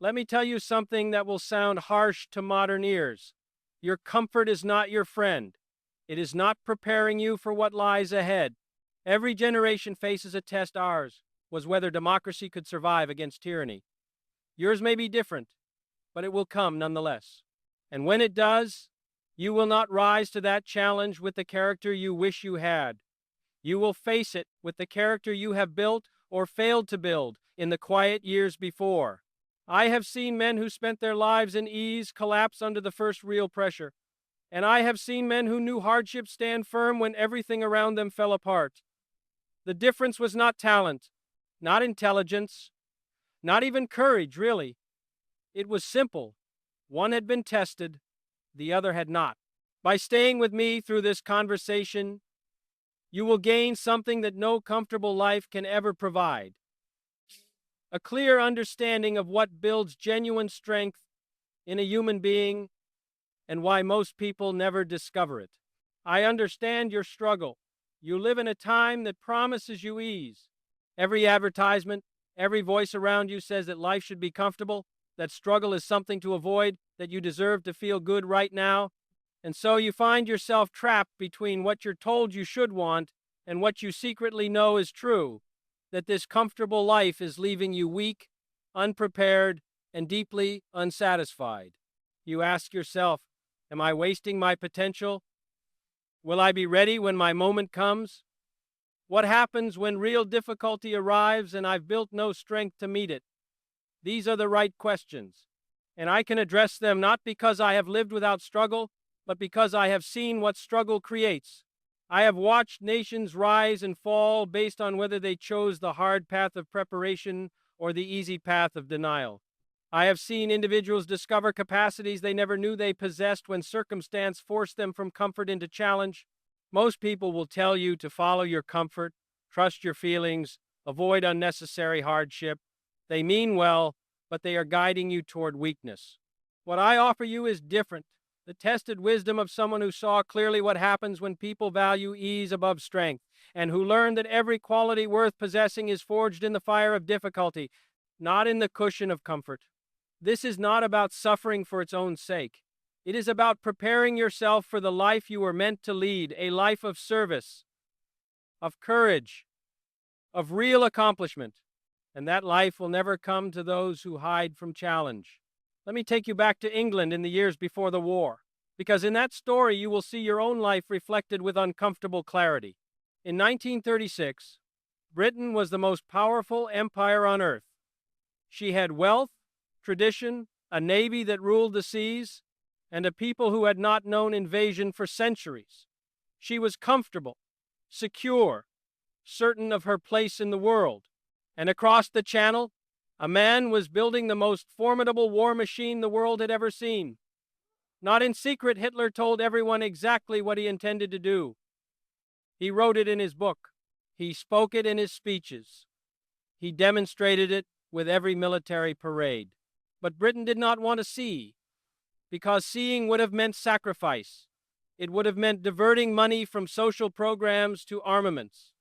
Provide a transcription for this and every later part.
Let me tell you something that will sound harsh to modern ears. Your comfort is not your friend. It is not preparing you for what lies ahead. Every generation faces a test. Ours was whether democracy could survive against tyranny. Yours may be different, but it will come nonetheless. And when it does, you will not rise to that challenge with the character you wish you had. You will face it with the character you have built or failed to build in the quiet years before. I have seen men who spent their lives in ease collapse under the first real pressure. And I have seen men who knew hardship stand firm when everything around them fell apart. The difference was not talent, not intelligence, not even courage, really. It was simple. One had been tested, the other had not. By staying with me through this conversation, you will gain something that no comfortable life can ever provide. A clear understanding of what builds genuine strength in a human being and why most people never discover it. I understand your struggle. You live in a time that promises you ease. Every advertisement, every voice around you says that life should be comfortable, that struggle is something to avoid, that you deserve to feel good right now. And so you find yourself trapped between what you're told you should want and what you secretly know is true, that this comfortable life is leaving you weak, unprepared, and deeply unsatisfied. You ask yourself, am I wasting my potential? Will I be ready when my moment comes? What happens when real difficulty arrives and I've built no strength to meet it? These are the right questions, and I can address them not because I have lived without struggle, but because I have seen what struggle creates. I have watched nations rise and fall based on whether they chose the hard path of preparation or the easy path of denial. I have seen individuals discover capacities they never knew they possessed when circumstance forced them from comfort into challenge. Most people will tell you to follow your comfort, trust your feelings, avoid unnecessary hardship. They mean well, but they are guiding you toward weakness. What I offer you is different. The tested wisdom of someone who saw clearly what happens when people value ease above strength, and who learned that every quality worth possessing is forged in the fire of difficulty, not in the cushion of comfort. This is not about suffering for its own sake. It is about preparing yourself for the life you were meant to lead, a life of service, of courage, of real accomplishment. And that life will never come to those who hide from challenge. Let me take you back to England in the years before the war, because in that story you will see your own life reflected with uncomfortable clarity. In 1936, Britain was the most powerful empire on earth. She had wealth, tradition, a navy that ruled the seas, and a people who had not known invasion for centuries. She was comfortable, secure, certain of her place in the world. And across the channel, a man was building the most formidable war machine the world had ever seen. Not in secret, Hitler told everyone exactly what he intended to do. He wrote it in his book. He spoke it in his speeches. He demonstrated it with every military parade. But Britain did not want to see, because seeing would have meant sacrifice. It would have meant diverting money from social programs to armaments.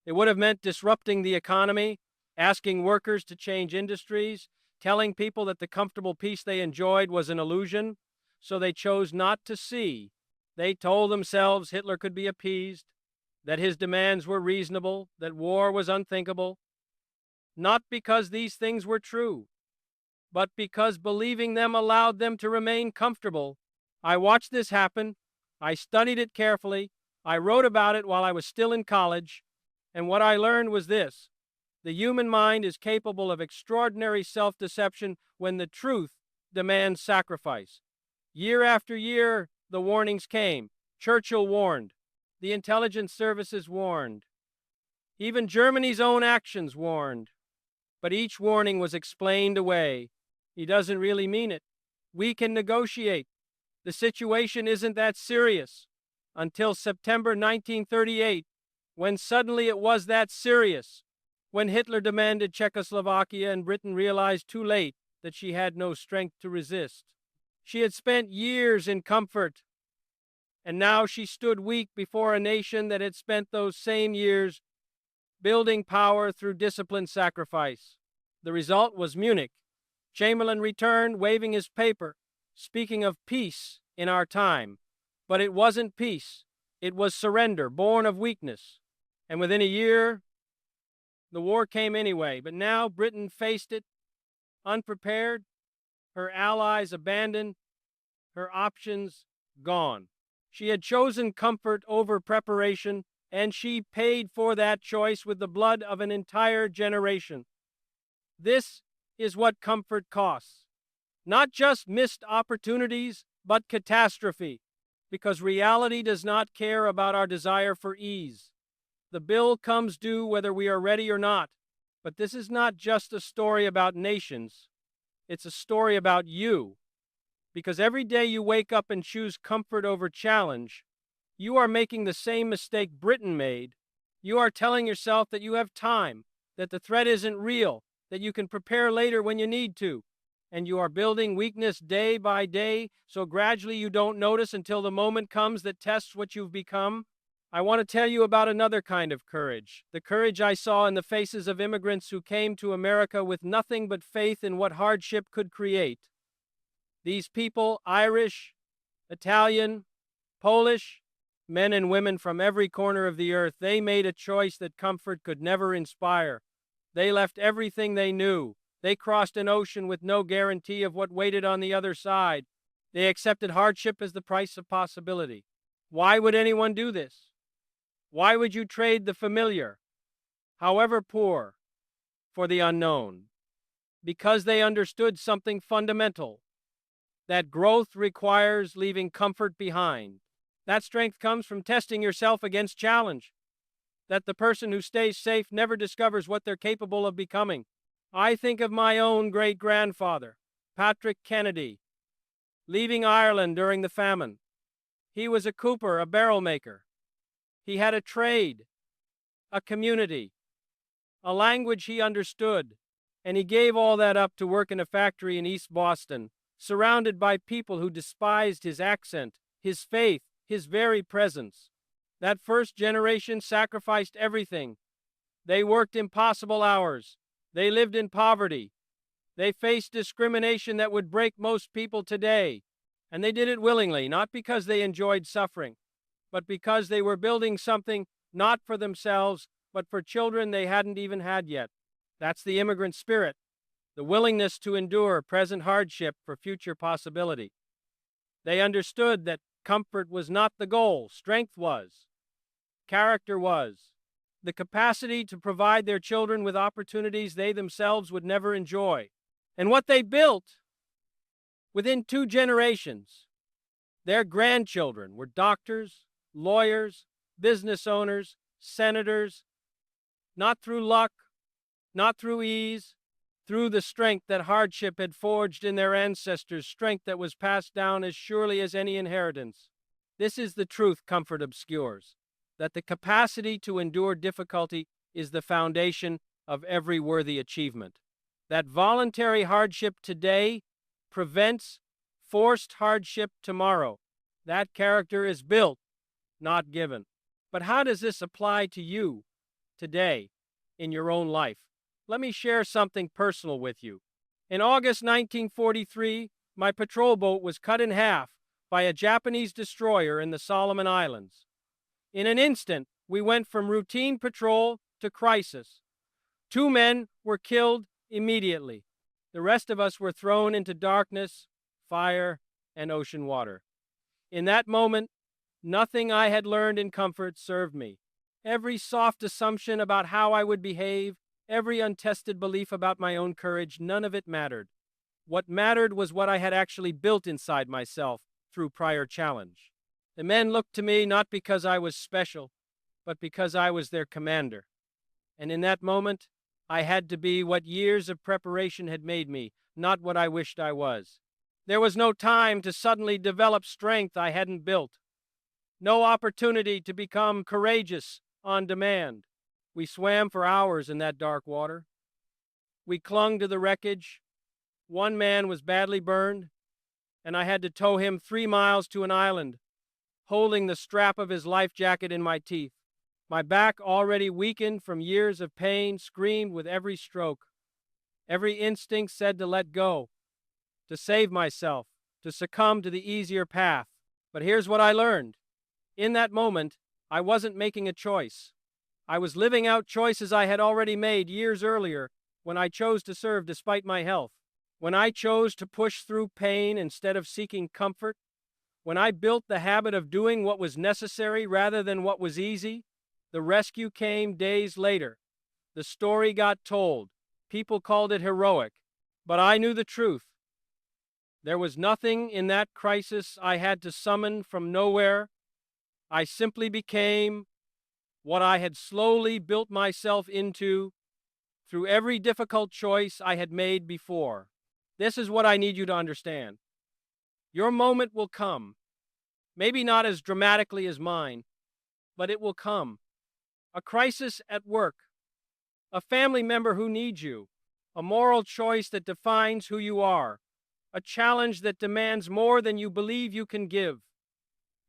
It would have meant disrupting the economy, asking workers to change industries, telling people that the comfortable peace they enjoyed was an illusion, so they chose not to see. They told themselves Hitler could be appeased, that his demands were reasonable, that war was unthinkable, not because these things were true, but because believing them allowed them to remain comfortable. I watched this happen. I studied it carefully. I wrote about it while I was still in college, and what I learned was this. The human mind is capable of extraordinary self-deception when the truth demands sacrifice. Year after year, the warnings came. Churchill warned. The intelligence services warned. Even Germany's own actions warned. But each warning was explained away. He doesn't really mean it. We can negotiate. The situation isn't that serious. Until September 1938, when suddenly it was that serious. When Hitler demanded Czechoslovakia and Britain realized too late that she had no strength to resist. She had spent years in comfort, and now she stood weak before a nation that had spent those same years building power through disciplined sacrifice. The result was Munich. Chamberlain returned, waving his paper, speaking of peace in our time. But it wasn't peace. It was surrender, born of weakness. And within a year, the war came anyway. But now Britain faced it unprepared, her allies abandoned, her options gone. She had chosen comfort over preparation, and she paid for that choice with the blood of an entire generation. This is what comfort costs. Not just missed opportunities, but catastrophe, because reality does not care about our desire for ease. The bill comes due whether we are ready or not. But this is not just a story about nations. It's a story about you. Because every day you wake up and choose comfort over challenge, you are making the same mistake Britain made. You are telling yourself that you have time, that the threat isn't real, that you can prepare later when you need to. And you are building weakness day by day, so gradually you don't notice until the moment comes that tests what you've become. I want to tell you about another kind of courage, the courage I saw in the faces of immigrants who came to America with nothing but faith in what hardship could create. These people, Irish, Italian, Polish, men and women from every corner of the earth, they made a choice that comfort could never inspire. They left everything they knew. They crossed an ocean with no guarantee of what waited on the other side. They accepted hardship as the price of possibility. Why would anyone do this? Why would you trade the familiar, however poor, for the unknown? Because they understood something fundamental, that growth requires leaving comfort behind. That strength comes from testing yourself against challenge. That the person who stays safe never discovers what they're capable of becoming. I think of my own great-grandfather, Patrick Kennedy, leaving Ireland during the famine. He was a cooper, a barrel maker. He had a trade, a community, a language he understood, and he gave all that up to work in a factory in East Boston, surrounded by people who despised his accent, his faith, his very presence. That first generation sacrificed everything. They worked impossible hours. They lived in poverty. They faced discrimination that would break most people today. And they did it willingly, not because they enjoyed suffering, but because they were building something not for themselves, but for children they hadn't even had yet. That's the immigrant spirit, the willingness to endure present hardship for future possibility. They understood that comfort was not the goal, strength was, character was, the capacity to provide their children with opportunities they themselves would never enjoy. And what they built, within 2 generations, their grandchildren were doctors, lawyers, business owners, senators, not through luck, not through ease, through the strength that hardship had forged in their ancestors, strength that was passed down as surely as any inheritance. This is the truth comfort obscures, that the capacity to endure difficulty is the foundation of every worthy achievement. That voluntary hardship today prevents forced hardship tomorrow. That character is built, not given. But how does this apply to you today in your own life? Let me share something personal with you. In August 1943, my patrol boat was cut in half by a Japanese destroyer in the Solomon Islands. In an instant, we went from routine patrol to crisis. 2 men were killed immediately. The rest of us were thrown into darkness, fire, and ocean water. In that moment, nothing I had learned in comfort served me. Every soft assumption about how I would behave, every untested belief about my own courage, none of it mattered. What mattered was what I had actually built inside myself through prior challenge. The men looked to me not because I was special, but because I was their commander. And in that moment, I had to be what years of preparation had made me, not what I wished I was. There was no time to suddenly develop strength I hadn't built. No opportunity to become courageous on demand. We swam for hours in that dark water. We clung to the wreckage. 1 man was badly burned, and I had to tow him 3 miles to an island, holding the strap of his life jacket in my teeth. My back, already weakened from years of pain, screamed with every stroke. Every instinct said to let go, to save myself, to succumb to the easier path. But here's what I learned. In that moment, I wasn't making a choice. I was living out choices I had already made years earlier when I chose to serve despite my health. When I chose to push through pain instead of seeking comfort. When I built the habit of doing what was necessary rather than what was easy. The rescue came days later. The story got told. People called it heroic. But I knew the truth. There was nothing in that crisis I had to summon from nowhere. I simply became what I had slowly built myself into through every difficult choice I had made before. This is what I need you to understand. Your moment will come. Maybe not as dramatically as mine, but it will come. A crisis at work, a family member who needs you, a moral choice that defines who you are, a challenge that demands more than you believe you can give.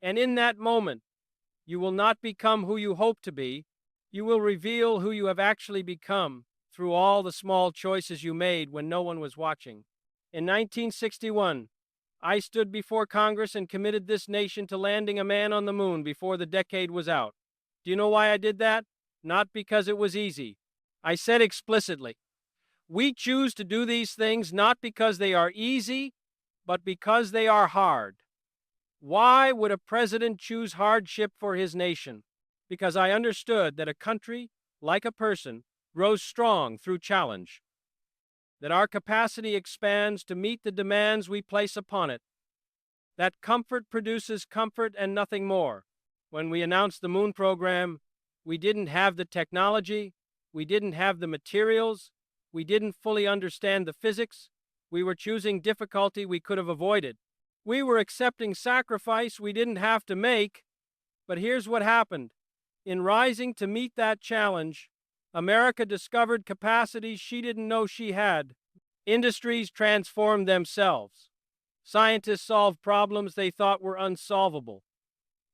And in that moment, you will not become who you hope to be. You will reveal who you have actually become through all the small choices you made when no one was watching. In 1961, I stood before Congress and committed this nation to landing a man on the moon before the decade was out. Do you know why I did that? Not because it was easy. I said explicitly, we choose to do these things not because they are easy, but because they are hard. Why would a president choose hardship for his nation? Because I understood that a country, like a person, grows strong through challenge. That our capacity expands to meet the demands we place upon it. That comfort produces comfort and nothing more. When we announced the moon program, we didn't have the technology, we didn't have the materials, we didn't fully understand the physics, we were choosing difficulty we could have avoided. We were accepting sacrifice we didn't have to make, but here's what happened. In rising to meet that challenge, America discovered capacities she didn't know she had. Industries transformed themselves. Scientists solved problems they thought were unsolvable.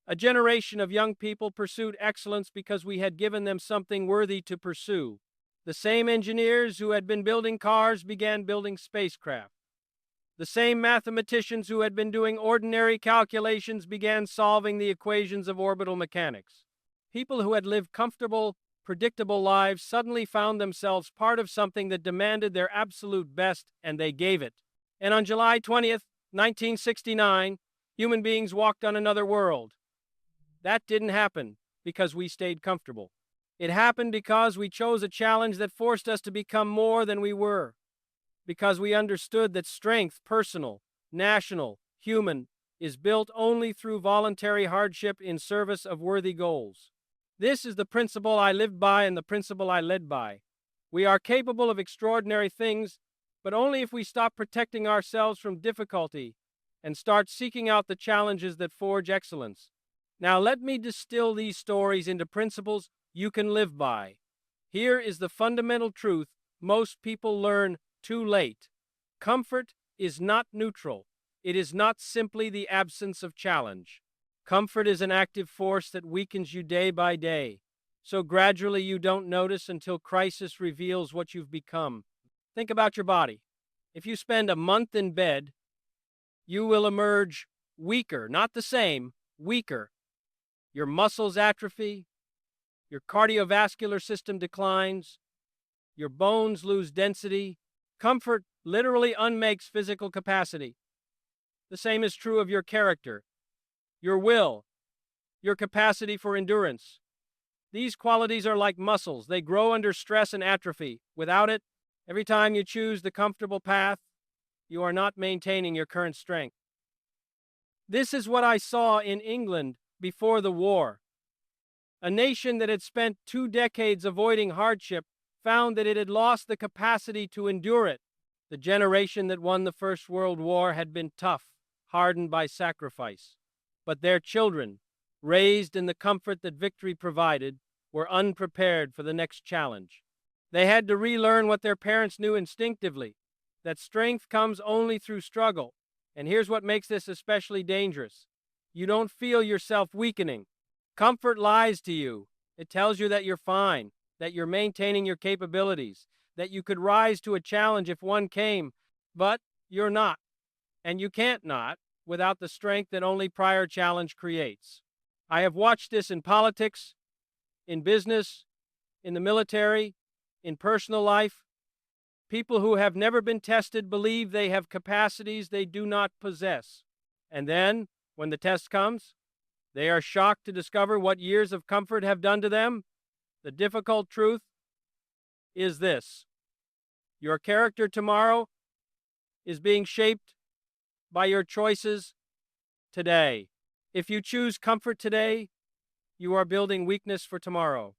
A generation of young people pursued excellence because we had given them something worthy to pursue. The same engineers who had been building cars began building spacecraft. The same mathematicians who had been doing ordinary calculations began solving the equations of orbital mechanics. People who had lived comfortable, predictable lives suddenly found themselves part of something that demanded their absolute best, and they gave it. And on July 20th, 1969, human beings walked on another world. That didn't happen because we stayed comfortable. It happened because we chose a challenge that forced us to become more than we were. Because we understood that strength, personal, national, human, is built only through voluntary hardship in service of worthy goals. This is the principle I lived by and the principle I led by. We are capable of extraordinary things, but only if we stop protecting ourselves from difficulty and start seeking out the challenges that forge excellence. Now let me distill these stories into principles you can live by. Here is the fundamental truth most people learn too late. Comfort is not neutral. It is not simply the absence of challenge. Comfort is an active force that weakens you day by day. So gradually you don't notice until crisis reveals what you've become. Think about your body. If you spend a month in bed, you will emerge weaker, not the same, weaker. Your muscles atrophy, your cardiovascular system declines, your bones lose density. Comfort literally unmakes physical capacity. The same is true of your character, your will, your capacity for endurance. These qualities are like muscles. They grow under stress and atrophy. Without it, every time you choose the comfortable path, you are not maintaining your current strength. This is what I saw in England before the war. A nation that had spent 2 decades avoiding hardship found that it had lost the capacity to endure it. The generation that won the First World War had been tough, hardened by sacrifice. But their children, raised in the comfort that victory provided, were unprepared for the next challenge. They had to relearn what their parents knew instinctively, that strength comes only through struggle. And here's what makes this especially dangerous. You don't feel yourself weakening. Comfort lies to you. It tells you that you're fine, that you're maintaining your capabilities, that you could rise to a challenge if one came, but you're not, and you can't not, without the strength that only prior challenge creates. I have watched this in politics, in business, in the military, in personal life. People who have never been tested believe they have capacities they do not possess. And then, when the test comes, they are shocked to discover what years of comfort have done to them. The difficult truth is this: your character tomorrow is being shaped by your choices today. If you choose comfort today, you are building weakness for tomorrow.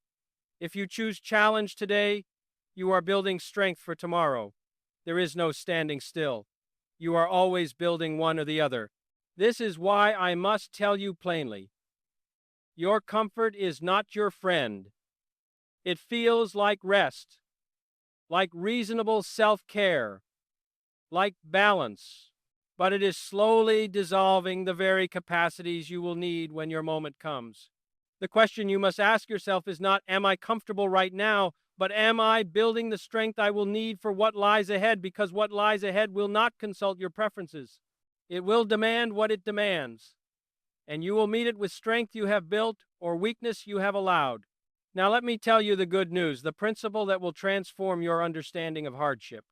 If you choose challenge today, you are building strength for tomorrow. There is no standing still. You are always building one or the other. This is why I must tell you plainly: your comfort is not your friend. It feels like rest, like reasonable self-care, like balance, but it is slowly dissolving the very capacities you will need when your moment comes. The question you must ask yourself is not, am I comfortable right now, but am I building the strength I will need for what lies ahead? Because what lies ahead will not consult your preferences. It will demand what it demands, and you will meet it with strength you have built or weakness you have allowed. Now let me tell you the good news, the principle that will transform your understanding of hardship.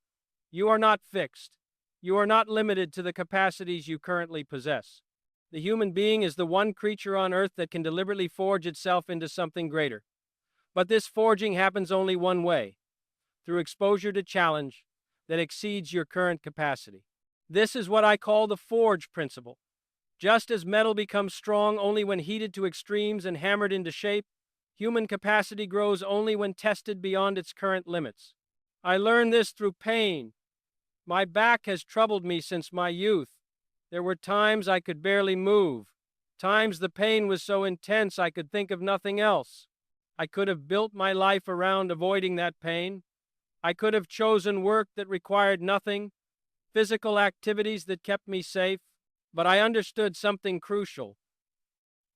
You are not fixed. You are not limited to the capacities you currently possess. The human being is the one creature on earth that can deliberately forge itself into something greater. But this forging happens only one way: through exposure to challenge that exceeds your current capacity. This is what I call the forge principle. Just as metal becomes strong only when heated to extremes and hammered into shape, human capacity grows only when tested beyond its current limits. I learned this through pain. My back has troubled me since my youth. There were times I could barely move, times the pain was so intense I could think of nothing else. I could have built my life around avoiding that pain. I could have chosen work that required nothing, physical activities that kept me safe, but I understood something crucial.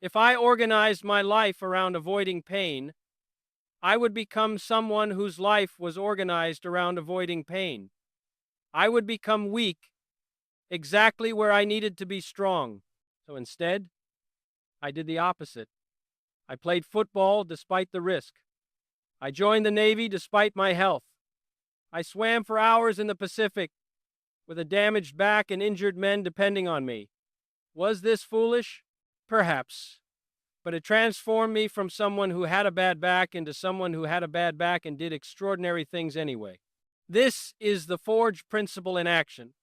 If I organized my life around avoiding pain, I would become someone whose life was organized around avoiding pain. I would become weak, exactly where I needed to be strong. So instead, I did the opposite. I played football despite the risk. I joined the Navy despite my health. I swam for hours in the Pacific with a damaged back and injured men depending on me. Was this foolish? Perhaps. But it transformed me from someone who had a bad back into someone who had a bad back and did extraordinary things anyway. This is the forge principle in action.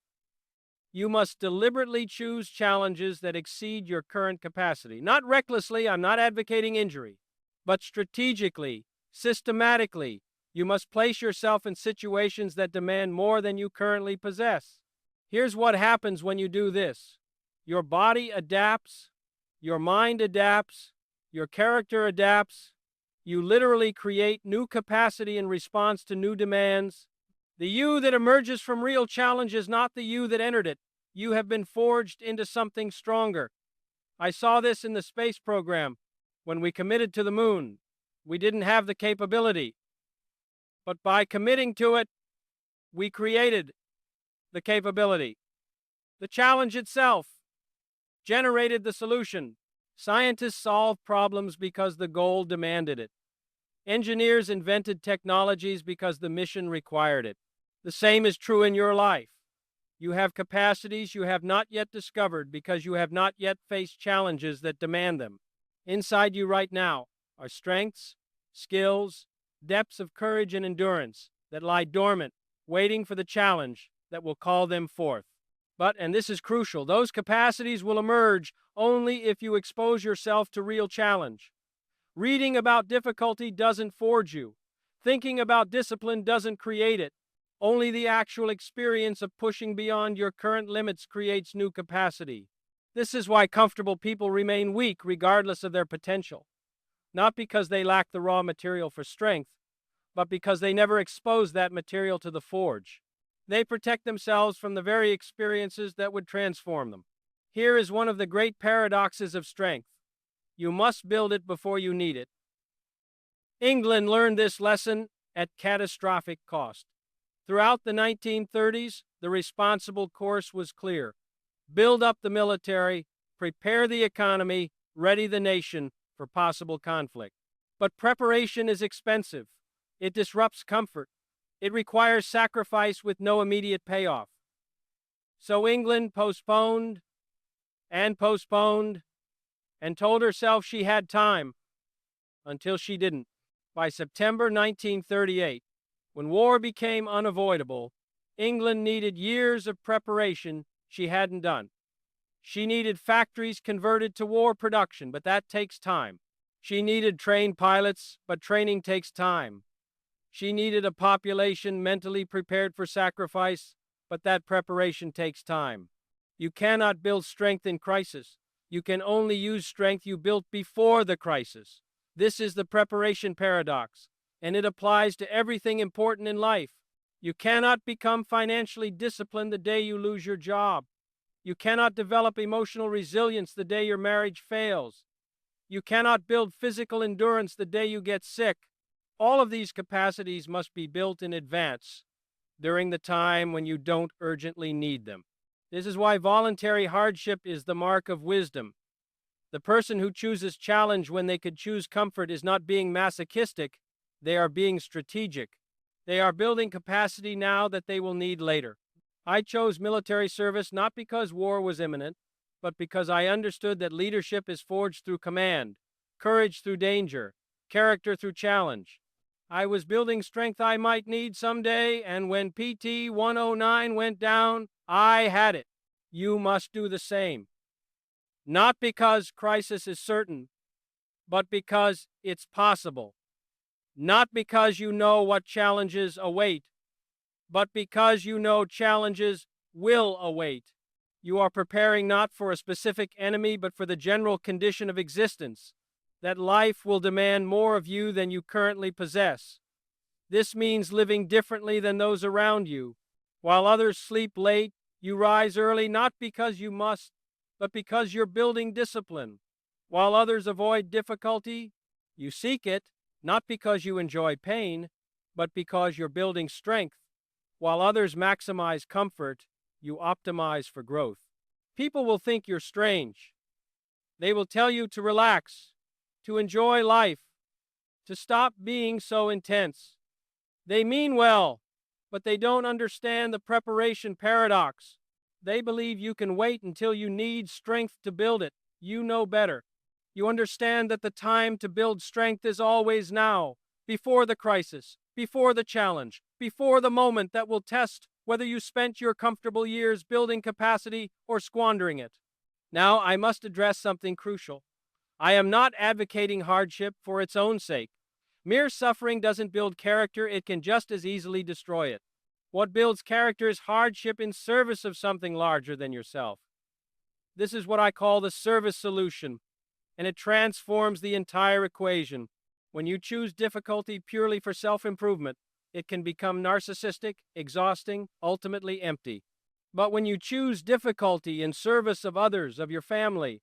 You must deliberately choose challenges that exceed your current capacity. Not recklessly, I'm not advocating injury, but strategically, systematically. You must place yourself in situations that demand more than you currently possess. Here's what happens when you do this. Your body adapts, your mind adapts, your character adapts. You literally create new capacity in response to new demands. The you that emerges from real challenge is not the you that entered it. You have been forged into something stronger. I saw this in the space program. When we committed to the moon, we didn't have the capability. But by committing to it, we created the capability. The challenge itself generated the solution. Scientists solved problems because the goal demanded it. Engineers invented technologies because the mission required it. The same is true in your life. You have capacities you have not yet discovered because you have not yet faced challenges that demand them. Inside you right now are strengths, skills, depths of courage and endurance that lie dormant, waiting for the challenge that will call them forth. But, and this is crucial, those capacities will emerge only if you expose yourself to real challenge. Reading about difficulty doesn't forge you. Thinking about discipline doesn't create it. Only the actual experience of pushing beyond your current limits creates new capacity. This is why comfortable people remain weak regardless of their potential. Not because they lack the raw material for strength, but because they never expose that material to the forge. They protect themselves from the very experiences that would transform them. Here is one of the great paradoxes of strength. You must build it before you need it. England learned this lesson at catastrophic cost. Throughout the 1930s, the responsible course was clear. Build up the military, prepare the economy, ready the nation for possible conflict. But preparation is expensive. It disrupts comfort. It requires sacrifice with no immediate payoff. So England postponed and postponed and told herself she had time until she didn't. By September 1938, when war became unavoidable, England needed years of preparation she hadn't done. She needed factories converted to war production, but that takes time. She needed trained pilots, but training takes time. She needed a population mentally prepared for sacrifice, but that preparation takes time. You cannot build strength in crisis. You can only use strength you built before the crisis. This is the preparation paradox, and it applies to everything important in life. You cannot become financially disciplined the day you lose your job. You cannot develop emotional resilience the day your marriage fails. You cannot build physical endurance the day you get sick. All of these capacities must be built in advance, during the time when you don't urgently need them. This is why voluntary hardship is the mark of wisdom. The person who chooses challenge when they could choose comfort is not being masochistic, they are being strategic. They are building capacity now that they will need later. I chose military service not because war was imminent, but because I understood that leadership is forged through command, courage through danger, character through challenge. I was building strength I might need someday, and when PT 109 went down, I had it. You must do the same. Not because crisis is certain, but because it's possible. Not because you know what challenges await, but because you know challenges will await. You are preparing not for a specific enemy, but for the general condition of existence, that life will demand more of you than you currently possess. This means living differently than those around you. While others sleep late, you rise early not because you must, but because you're building discipline. While others avoid difficulty, you seek it, not because you enjoy pain, but because you're building strength. While others maximize comfort, you optimize for growth. People will think you're strange. They will tell you to relax, to enjoy life, to stop being so intense. They mean well, but they don't understand the preparation paradox. They believe you can wait until you need strength to build it. You know better. You understand that the time to build strength is always now, before the crisis, before the challenge, before the moment that will test whether you spent your comfortable years building capacity or squandering it. Now, I must address something crucial. I am not advocating hardship for its own sake. Mere suffering doesn't build character, it can just as easily destroy it. What builds character is hardship in service of something larger than yourself. This is what I call the service solution, and it transforms the entire equation. When you choose difficulty purely for self-improvement, it can become narcissistic, exhausting, ultimately empty. But when you choose difficulty in service of others, of your family,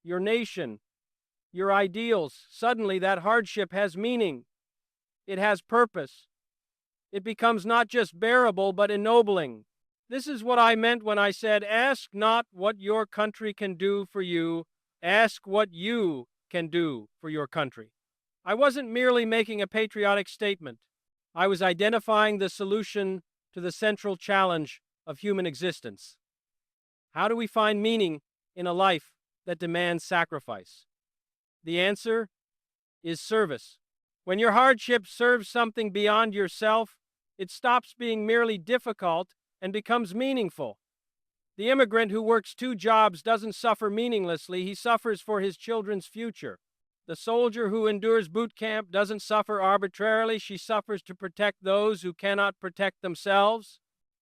your nation, your ideals, suddenly that hardship has meaning. It has purpose. It becomes not just bearable, but ennobling. This is what I meant when I said, ask not what your country can do for you, ask what you can do for your country. I wasn't merely making a patriotic statement. I was identifying the solution to the central challenge of human existence. How do we find meaning in a life that demands sacrifice? The answer is service. When your hardship serves something beyond yourself, it stops being merely difficult and becomes meaningful. The immigrant who works 2 jobs doesn't suffer meaninglessly, he suffers for his children's future. The soldier who endures boot camp doesn't suffer arbitrarily, she suffers to protect those who cannot protect themselves.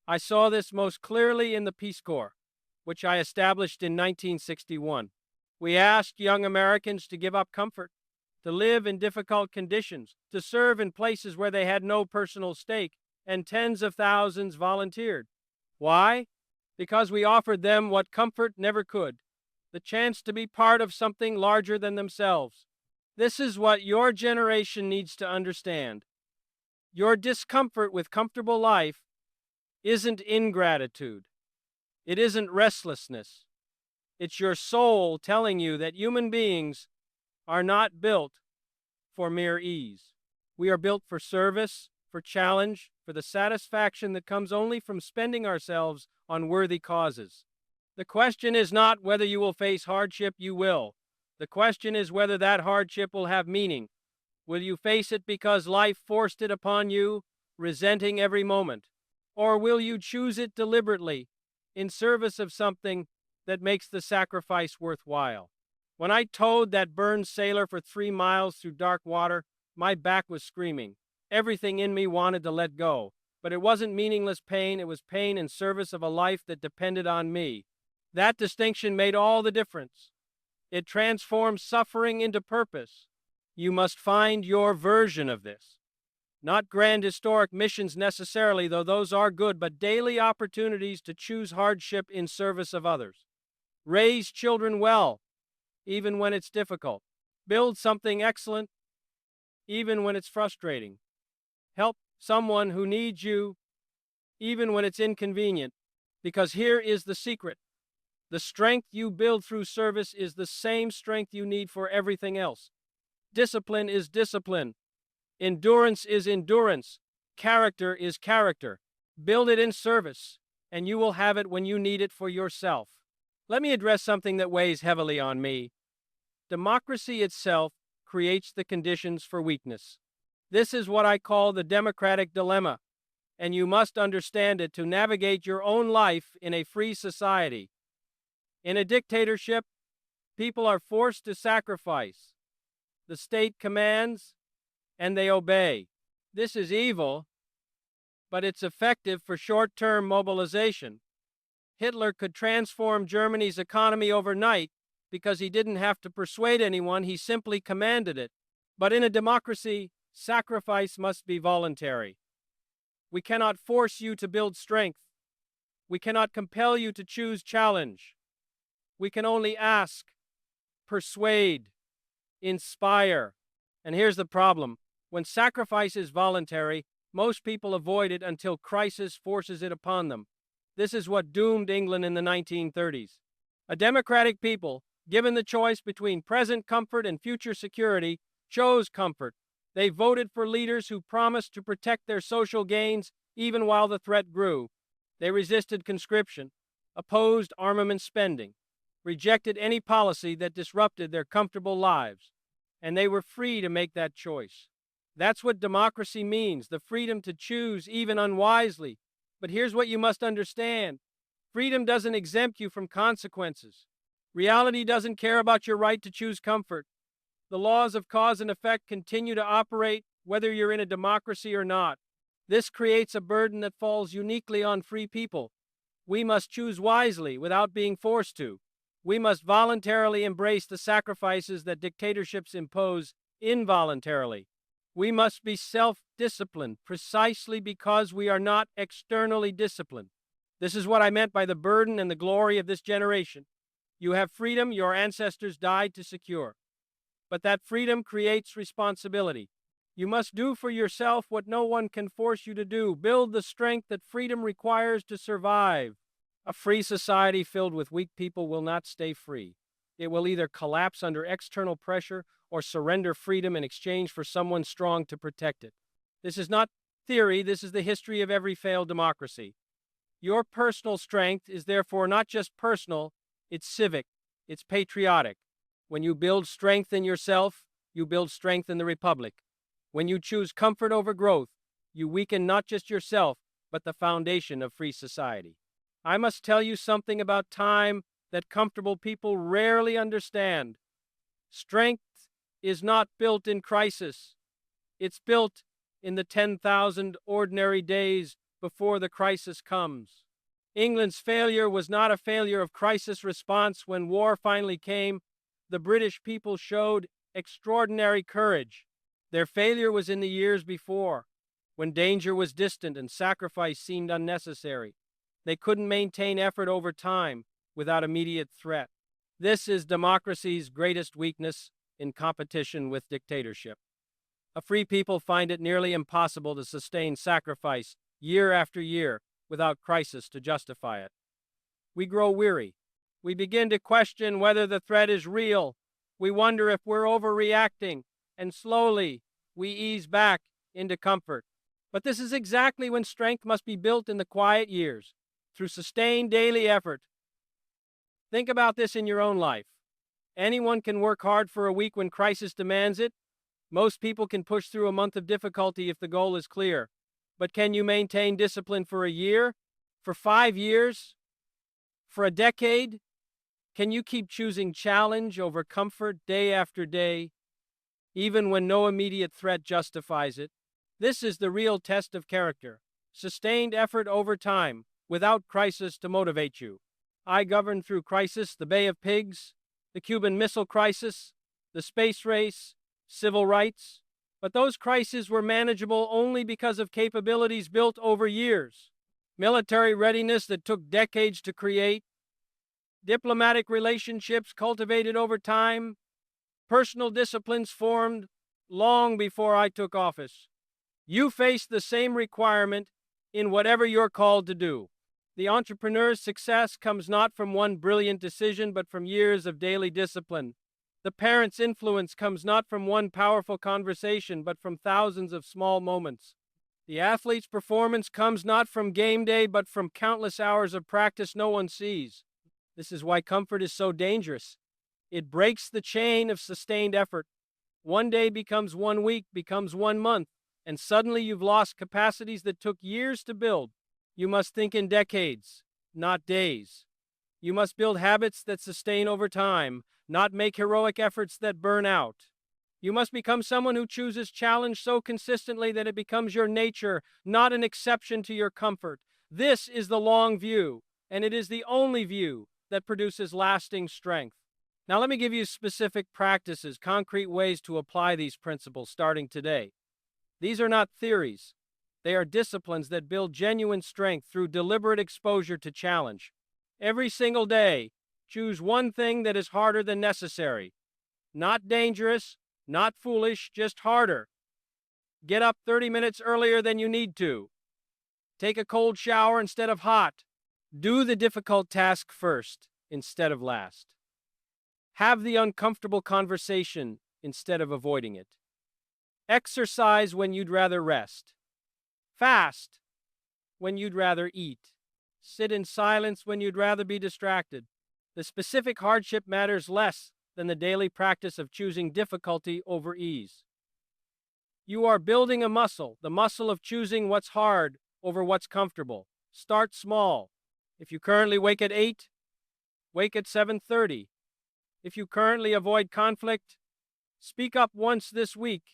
I saw this most clearly in the Peace Corps, which I established in 1961. We asked young Americans to give up comfort, to live in difficult conditions, to serve in places where they had no personal stake, and tens of thousands volunteered. Why? Because we offered them what comfort never could, the chance to be part of something larger than themselves. This is what your generation needs to understand. Your discomfort with comfortable life isn't ingratitude. It isn't restlessness. It's your soul telling you that human beings are not built for mere ease. We are built for service, for challenge, for the satisfaction that comes only from spending ourselves on worthy causes. The question is not whether you will face hardship, you will. The question is whether that hardship will have meaning. Will you face it because life forced it upon you, resenting every moment? Or will you choose it deliberately, in service of something that makes the sacrifice worthwhile? When I towed that burned sailor for 3 miles through dark water, my back was screaming. Everything in me wanted to let go. But it wasn't meaningless pain, it was pain in service of a life that depended on me. That distinction made all the difference. It transformed suffering into purpose. You must find your version of this. Not grand historic missions necessarily, though those are good, but daily opportunities to choose hardship in service of others. Raise children well, even when it's difficult. Build something excellent, even when it's frustrating. Help someone who needs you, even when it's inconvenient. Because here is the secret. The strength you build through service is the same strength you need for everything else. Discipline is discipline. Endurance is endurance. Character is character. Build it in service, and you will have it when you need it for yourself. Let me address something that weighs heavily on me. Democracy itself creates the conditions for weakness. This is what I call the democratic dilemma, and you must understand it to navigate your own life in a free society. In a dictatorship, people are forced to sacrifice. The state commands, and they obey. This is evil, but it's effective for short-term mobilization. Hitler could transform Germany's economy overnight because he didn't have to persuade anyone, he simply commanded it. But in a democracy, sacrifice must be voluntary. We cannot force you to build strength. We cannot compel you to choose challenge. We can only ask, persuade, inspire. And here's the problem. When sacrifice is voluntary, most people avoid it until crisis forces it upon them. This is what doomed England in the 1930s. A democratic people, given the choice between present comfort and future security, chose comfort. They voted for leaders who promised to protect their social gains even while the threat grew. They resisted conscription, opposed armament spending, rejected any policy that disrupted their comfortable lives, and they were free to make that choice. That's what democracy means, the freedom to choose even unwisely. But here's what you must understand. Freedom doesn't exempt you from consequences. Reality doesn't care about your right to choose comfort. The laws of cause and effect continue to operate whether you're in a democracy or not. This creates a burden that falls uniquely on free people. We must choose wisely without being forced to. We must voluntarily embrace the sacrifices that dictatorships impose involuntarily. We must be self-disciplined precisely because we are not externally disciplined. This is what I meant by the burden and the glory of this generation. You have freedom your ancestors died to secure. But that freedom creates responsibility. You must do for yourself what no one can force you to do. Build the strength that freedom requires to survive. A free society filled with weak people will not stay free. It will either collapse under external pressure or surrender freedom in exchange for someone strong to protect it. This is not theory, this is the history of every failed democracy. Your personal strength is therefore not just personal, it's civic, it's patriotic. When you build strength in yourself, you build strength in the republic. When you choose comfort over growth, you weaken not just yourself, but the foundation of free society. I must tell you something about time that comfortable people rarely understand. Strength is not built in crisis. It's built in the 10,000 ordinary days before the crisis comes. England's failure was not a failure of crisis response. When war finally came, the British people showed extraordinary courage. Their failure was in the years before, when danger was distant and sacrifice seemed unnecessary. They couldn't maintain effort over time without immediate threat. This is democracy's greatest weakness in competition with dictatorship. A free people find it nearly impossible to sustain sacrifice year after year without crisis to justify it. We grow weary. We begin to question whether the threat is real. We wonder if we're overreacting, and slowly we ease back into comfort. But this is exactly when strength must be built in the quiet years, through sustained daily effort. Think about this in your own life. Anyone can work hard for a week when crisis demands it. Most people can push through a month of difficulty if the goal is clear. But can you maintain discipline for a year? For 5 years? For a decade? Can you keep choosing challenge over comfort day after day, even when no immediate threat justifies it? This is the real test of character. Sustained effort over time, without crisis to motivate you. I governed through crisis, the Bay of Pigs, the Cuban Missile Crisis, the space race, civil rights. But those crises were manageable only because of capabilities built over years. Military readiness that took decades to create, diplomatic relationships cultivated over time, personal disciplines formed long before I took office. You face the same requirement in whatever you're called to do. The entrepreneur's success comes not from one brilliant decision, but from years of daily discipline. The parent's influence comes not from one powerful conversation, but from thousands of small moments. The athlete's performance comes not from game day, but from countless hours of practice no one sees. This is why comfort is so dangerous. It breaks the chain of sustained effort. One day becomes 1 week, becomes 1 month, and suddenly you've lost capacities that took years to build. You must think in decades, not days. You must build habits that sustain over time, not make heroic efforts that burn out. You must become someone who chooses challenge so consistently that it becomes your nature, not an exception to your comfort. This is the long view, and it is the only view that produces lasting strength. Now let me give you specific practices, concrete ways to apply these principles starting today. These are not theories. They are disciplines that build genuine strength through deliberate exposure to challenge. Every single day, choose one thing that is harder than necessary. Not dangerous, not foolish, just harder. Get up 30 minutes earlier than you need to. Take a cold shower instead of hot. Do the difficult task first instead of last. Have the uncomfortable conversation instead of avoiding it. Exercise when you'd rather rest. Fast when you'd rather eat. Sit in silence when you'd rather be distracted. The specific hardship matters less than the daily practice of choosing difficulty over ease. You are building a muscle, the muscle of choosing what's hard over what's comfortable. Start small. If you currently wake at 8, wake at 7:30. If you currently avoid conflict, speak up once this week.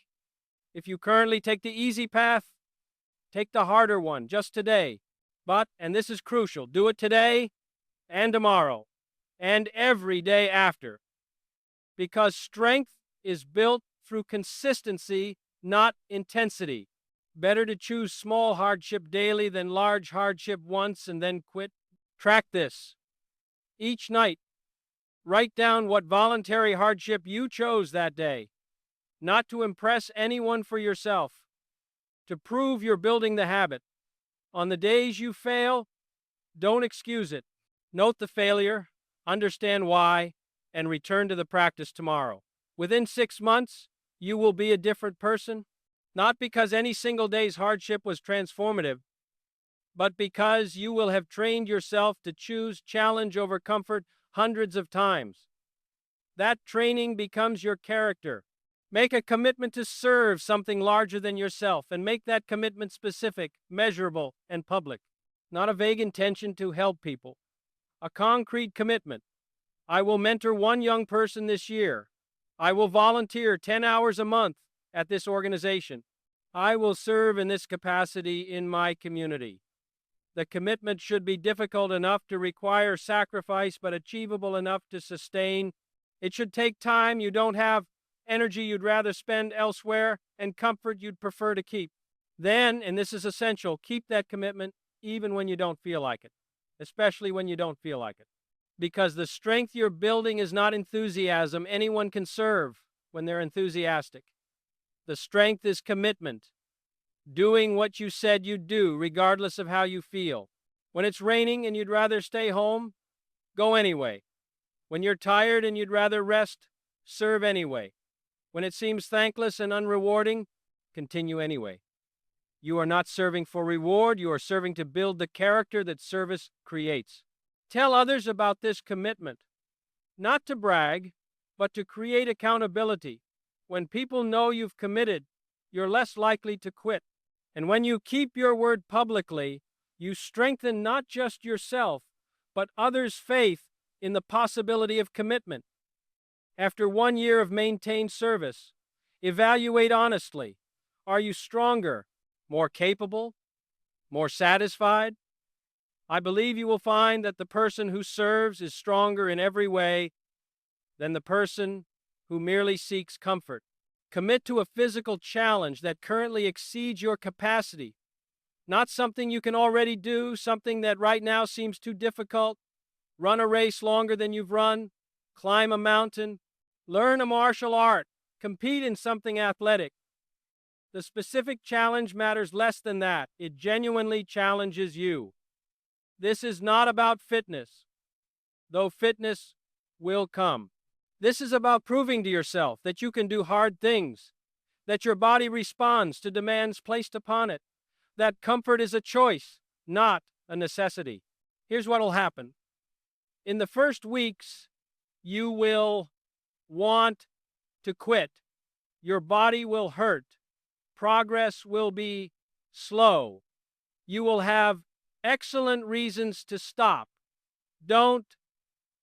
If you currently take the easy path, take the harder one just today. But, and this is crucial, do it today and tomorrow and every day after. Because strength is built through consistency, not intensity. Better to choose small hardship daily than large hardship once and then quit. Track this. Each night, write down what voluntary hardship you chose that day. Not to impress anyone, for yourself. To prove you're building the habit. On the days you fail, don't excuse it. Note the failure, understand why, and return to the practice tomorrow. Within 6 months, you will be a different person, not because any single day's hardship was transformative, but because you will have trained yourself to choose challenge over comfort hundreds of times. That training becomes your character. Make a commitment to serve something larger than yourself, and make that commitment specific, measurable, and public. Not a vague intention to help people. A concrete commitment. I will mentor 1 young person this year. I will volunteer 10 hours a month at this organization. I will serve in this capacity in my community. The commitment should be difficult enough to require sacrifice, but achievable enough to sustain. It should take time you don't have, energy you'd rather spend elsewhere, and comfort you'd prefer to keep. Then, and this is essential, keep that commitment even when you don't feel like it, especially when you don't feel like it. Because the strength you're building is not enthusiasm. Anyone can serve when they're enthusiastic. The strength is commitment, doing what you said you'd do, regardless of how you feel. When it's raining and you'd rather stay home, go anyway. When you're tired and you'd rather rest, serve anyway. When it seems thankless and unrewarding, continue anyway. You are not serving for reward, you are serving to build the character that service creates. Tell others about this commitment, not to brag, but to create accountability. When people know you've committed, you're less likely to quit. And when you keep your word publicly, you strengthen not just yourself, but others' faith in the possibility of commitment. After 1 year of maintained service, evaluate honestly. Are you stronger, more capable, more satisfied? I believe you will find that the person who serves is stronger in every way than the person who merely seeks comfort. Commit to a physical challenge that currently exceeds your capacity. Not something you can already do, something that right now seems too difficult. Run a race longer than you've run. Climb a mountain. Learn a martial art. Compete in something athletic. The specific challenge matters less than that. It genuinely challenges you. This is not about fitness, though fitness will come. This is about proving to yourself that you can do hard things, that your body responds to demands placed upon it, that comfort is a choice, not a necessity. Here's what will happen. In the first weeks, you will want to quit. Your body will hurt. Progress will be slow. You will have excellent reasons to stop. Don't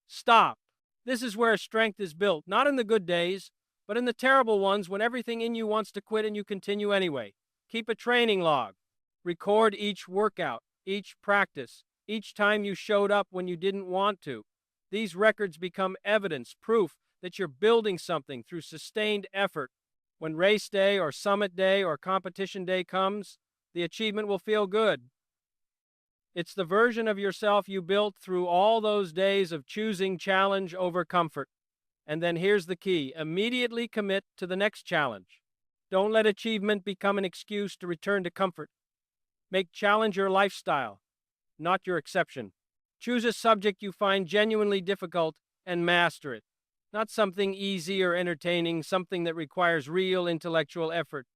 stop. This is where strength is built, not in the good days, but in the terrible ones when everything in you wants to quit and you continue anyway. Keep a training log. Record each workout, each practice, each time you showed up when you didn't want to. These records become evidence, proof that you're building something through sustained effort. When race day or summit day or competition day comes, the achievement will feel good. It's the version of yourself you built through all those days of choosing challenge over comfort. And then here's the key. Immediately commit to the next challenge. Don't let achievement become an excuse to return to comfort. Make challenge your lifestyle, not your exception. Choose a subject you find genuinely difficult and master it. Not something easy or entertaining, something that requires real intellectual effort.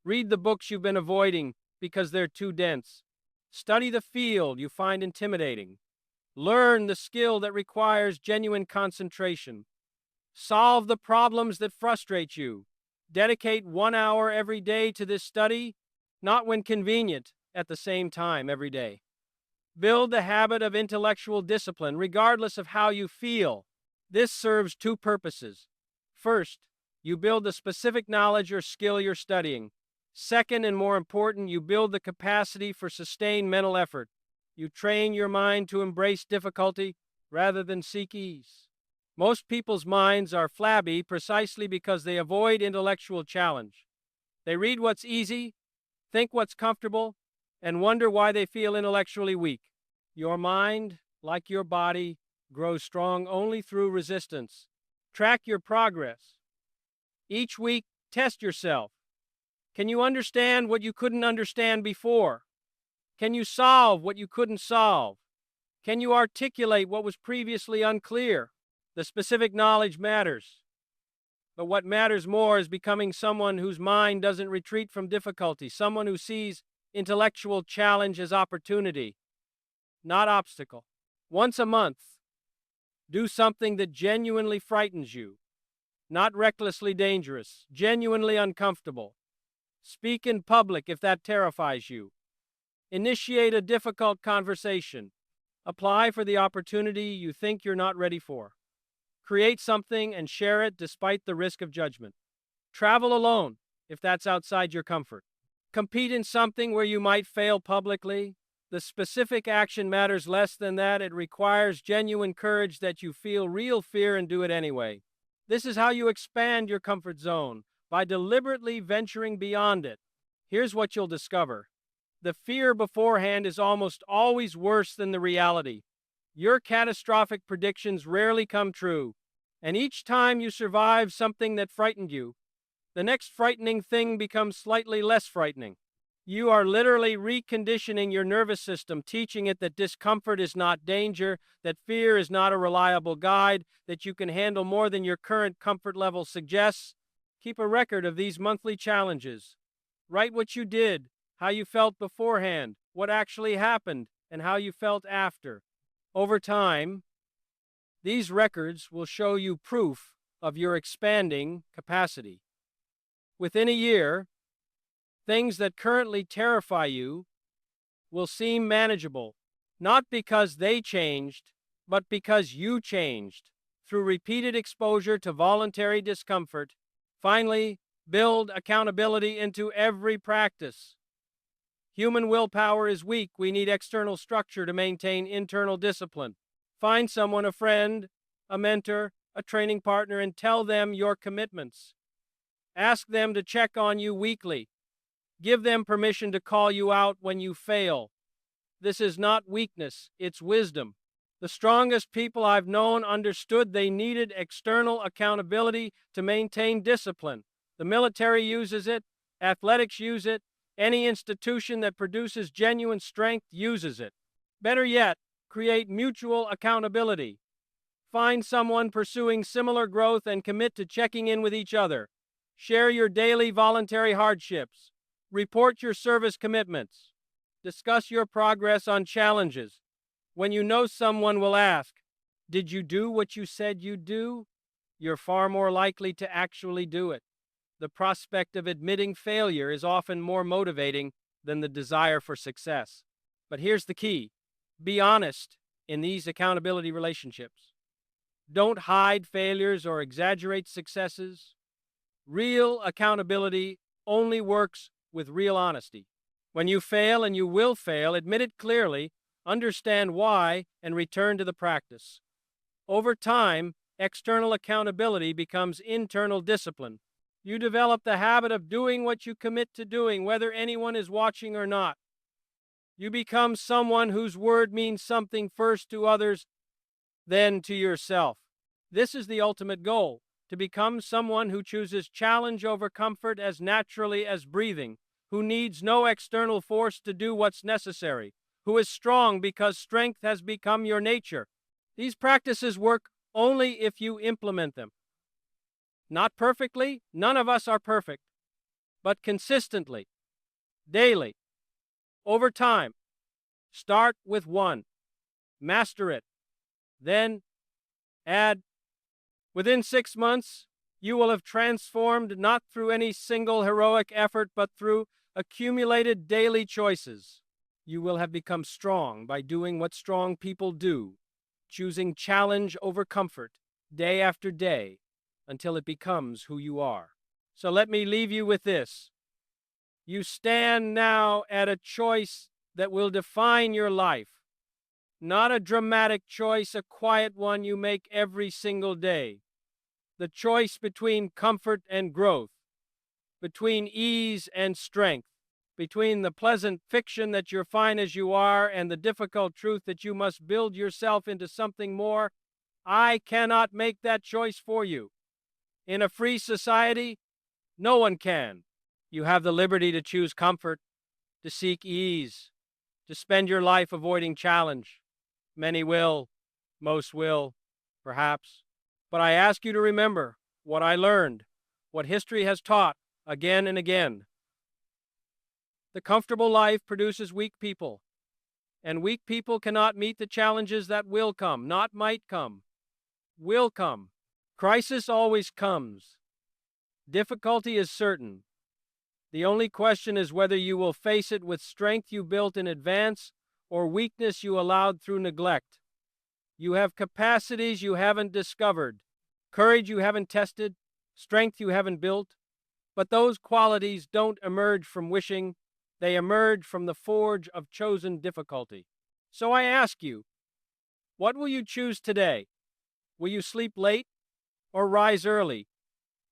Read the books you've been avoiding because they're too dense. Study the field you find intimidating. Learn the skill that requires genuine concentration. Solve the problems that frustrate you. Dedicate 1 hour every day to this study, not when convenient, at the same time every day. Build the habit of intellectual discipline, regardless of how you feel. This serves two purposes. First, you build the specific knowledge or skill you're studying. Second, and more important, you build the capacity for sustained mental effort. You train your mind to embrace difficulty rather than seek ease. Most people's minds are flabby precisely because they avoid intellectual challenge. They read what's easy, think what's comfortable, and wonder why they feel intellectually weak. Your mind, like your body, grows strong only through resistance. Track your progress. Each week, test yourself. Can you understand what you couldn't understand before? Can you solve what you couldn't solve? Can you articulate what was previously unclear? The specific knowledge matters. But what matters more is becoming someone whose mind doesn't retreat from difficulty, someone who sees intellectual challenge as opportunity, not obstacle. Once a month, do something that genuinely frightens you, not recklessly dangerous, genuinely uncomfortable. Speak in public if that terrifies you. Initiate a difficult conversation. Apply for the opportunity you think you're not ready for. Create something and share it despite the risk of judgment. Travel alone if that's outside your comfort. Compete in something where you might fail publicly. The specific action matters less than that. It requires genuine courage that you feel real fear and do it anyway. This is how you expand your comfort zone, by deliberately venturing beyond it. Here's what you'll discover. The fear beforehand is almost always worse than the reality. Your catastrophic predictions rarely come true, and each time you survive something that frightened you, the next frightening thing becomes slightly less frightening. You are literally reconditioning your nervous system, teaching it that discomfort is not danger, that fear is not a reliable guide, that you can handle more than your current comfort level suggests. Keep a record of these monthly challenges. Write what you did, how you felt beforehand, what actually happened, and how you felt after. Over time, these records will show you proof of your expanding capacity. Within a year, things that currently terrify you will seem manageable, not because they changed, but because you changed. Through repeated exposure to voluntary discomfort, finally, build accountability into every practice. Human willpower is weak. We need external structure to maintain internal discipline. Find someone, a friend, a mentor, a training partner, and tell them your commitments. Ask them to check on you weekly. Give them permission to call you out when you fail. This is not weakness, it's wisdom. The strongest people I've known understood they needed external accountability to maintain discipline. The military uses it, athletics use it, any institution that produces genuine strength uses it. Better yet, create mutual accountability. Find someone pursuing similar growth and commit to checking in with each other. Share your daily voluntary hardships. Report your service commitments. Discuss your progress on challenges. When you know someone will ask, "Did you do what you said you'd do?" you're far more likely to actually do it. The prospect of admitting failure is often more motivating than the desire for success. But here's the key. Be honest in these accountability relationships. Don't hide failures or exaggerate successes. Real accountability only works with real honesty. When you fail, and you will fail, admit it clearly, understand why, and return to the practice. Over time, external accountability becomes internal discipline. You develop the habit of doing what you commit to doing, whether anyone is watching or not. You become someone whose word means something first to others, then to yourself. This is the ultimate goal, to become someone who chooses challenge over comfort as naturally as breathing, who needs no external force to do what's necessary, who is strong because strength has become your nature. These practices work only if you implement them. Not perfectly, none of us are perfect, but consistently, daily, over time. Start with one, master it, then add. Within 6 months, you will have transformed not through any single heroic effort, but through accumulated daily choices. You will have become strong by doing what strong people do, choosing challenge over comfort, day after day, until it becomes who you are. So let me leave you with this. You stand now at a choice that will define your life. Not a dramatic choice, a quiet one you make every single day. The choice between comfort and growth, between ease and strength, between the pleasant fiction that you're fine as you are and the difficult truth that you must build yourself into something more. I cannot make that choice for you. In a free society, no one can. You have the liberty to choose comfort, to seek ease, to spend your life avoiding challenge. Many will, most will, perhaps. But I ask you to remember what I learned, what history has taught again and again. The comfortable life produces weak people, and weak people cannot meet the challenges that will come, not might come, will come. Crisis always comes. Difficulty is certain. The only question is whether you will face it with strength you built in advance or weakness you allowed through neglect. You have capacities you haven't discovered, courage you haven't tested, strength you haven't built. But those qualities don't emerge from wishing, they emerge from the forge of chosen difficulty. So I ask you, what will you choose today? Will you sleep late or rise early?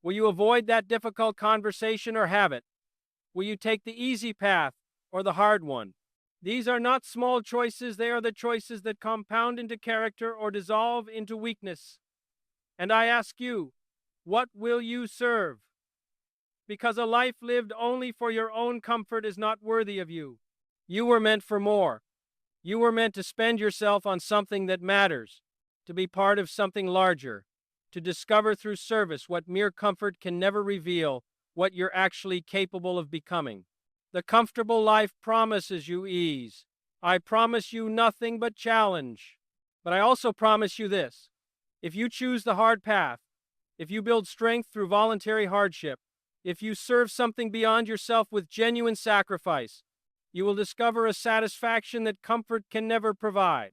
Will you avoid that difficult conversation or have it? Will you take the easy path or the hard one? These are not small choices, they are the choices that compound into character or dissolve into weakness. And I ask you, what will you serve? because a life lived only for your own comfort is not worthy of you. You were meant for more. You were meant to spend yourself on something that matters, to be part of something larger, to discover through service what mere comfort can never reveal, what you're actually capable of becoming. The comfortable life promises you ease. I promise you nothing but challenge. But I also promise you this: if you choose the hard path, if you build strength through voluntary hardship, if you serve something beyond yourself with genuine sacrifice, you will discover a satisfaction that comfort can never provide.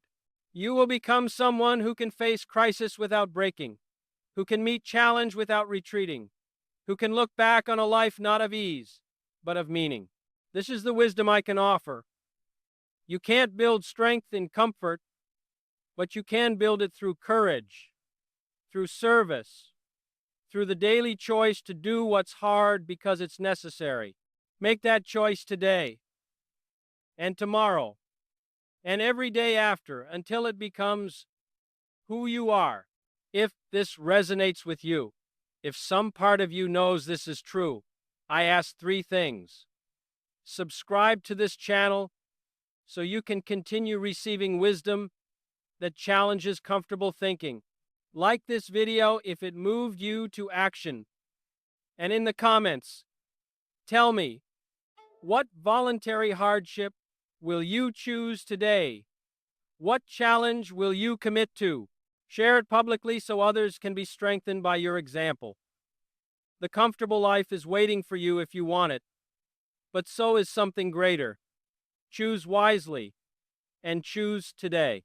You will become someone who can face crisis without breaking, who can meet challenge without retreating, who can look back on a life not of ease, but of meaning. This is the wisdom I can offer. You can't build strength in comfort, but you can build it through courage, through service, through the daily choice to do what's hard because it's necessary. Make that choice today, and tomorrow, and every day after, until it becomes who you are. If this resonates with you, if some part of you knows this is true, I ask 3 things. Subscribe to this channel so you can continue receiving wisdom that challenges comfortable thinking. Like this video if it moved you to action. And in the comments, tell me, what voluntary hardship will you choose today? What challenge will you commit to? Share it publicly so others can be strengthened by your example. The comfortable life is waiting for you if you want it, but so is something greater. Choose wisely, and choose today.